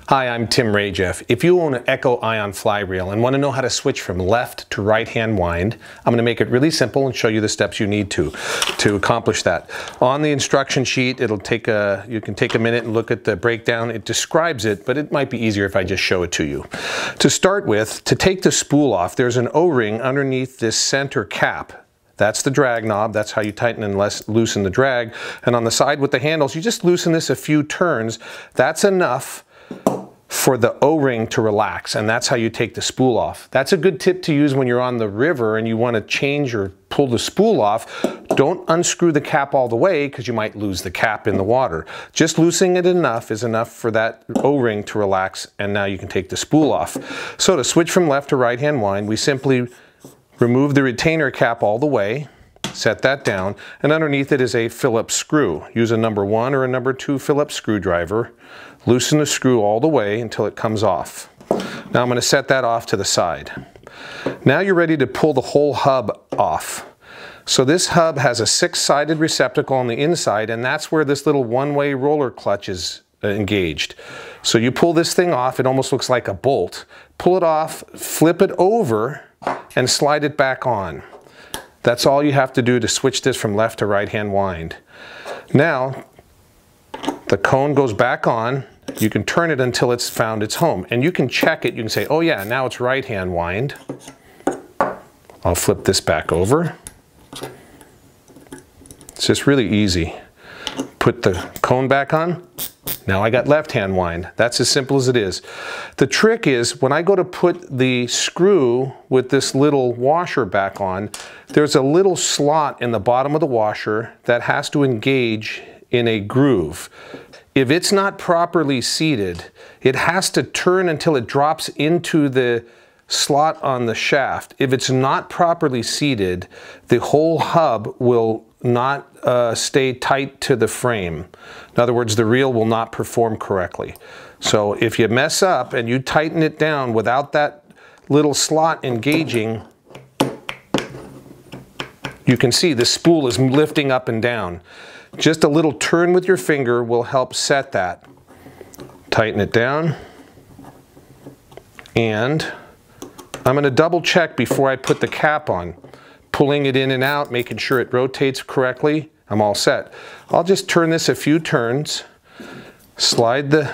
Hi, I'm Tim Rajeff. If you own an Echo Ion fly reel and want to know how to switch from left to right hand wind, I'm going to make it really simple and show you the steps you need to accomplish that. On the instruction sheet, you can take a minute and look at the breakdown. It describes it, but it might be easier if I just show it to you. To start with, to take the spool off, there's an O-ring underneath this center cap. That's the drag knob. That's how you tighten and loosen the drag. And on the side with the handles, you just loosen this a few turns. That's enough for the O-ring to relax, and that's how you take the spool off. That's a good tip to use when you're on the river and you want to change or pull the spool off. Don't unscrew the cap all the way because you might lose the cap in the water. Just loosening it enough is enough for that O-ring to relax, and now you can take the spool off. So to switch from left to right hand wind, we simply remove the retainer cap all the way, set that down, and underneath it is a Phillips screw. Use a number 1 or a number 2 Phillips screwdriver. Loosen the screw all the way until it comes off. Now I'm going to set that off to the side. Now you're ready to pull the whole hub off. So this hub has a 6-sided receptacle on the inside, and that's where this little one-way roller clutch is engaged. So you pull this thing off, it almost looks like a bolt. Pull it off, flip it over, and slide it back on. That's all you have to do to switch this from left to right hand wind. Now, the cone goes back on. You can turn it until it's found its home. And you can check it. You can say, oh yeah, now it's right hand wind. I'll flip this back over. It's just really easy. Put the cone back on. Now I got left hand wind. That's as simple as it is. The trick is when I go to put the screw with this little washer back on, there's a little slot in the bottom of the washer that has to engage in a groove. If it's not properly seated, it has to turn until it drops into the slot on the shaft. If it's not properly seated, the whole hub will not stay tight to the frame. In other words, the reel will not perform correctly. So if you mess up and you tighten it down without that little slot engaging, you can see the spool is lifting up and down. Just a little turn with your finger will help set that. Tighten it down. And I'm going to double check before I put the cap on. Pulling it in and out, making sure it rotates correctly. I'm all set. I'll just turn this a few turns, slide the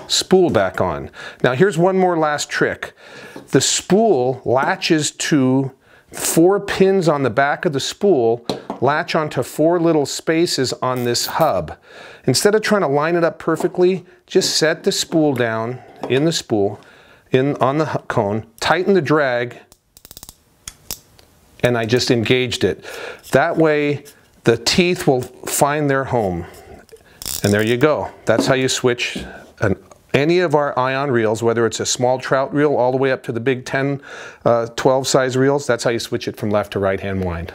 spool back on. Now here's one more last trick. The spool latches to 4 pins on the back of the spool, latch onto 4 little spaces on this hub. Instead of trying to line it up perfectly, just set the spool down in the spool, on the cone, tighten the drag, and I just engaged it. That way the teeth will find their home. And there you go. That's how you switch any of our ion reels, whether it's a small trout reel all the way up to the big 10, 12 size reels. That's how you switch it from left to right hand wind.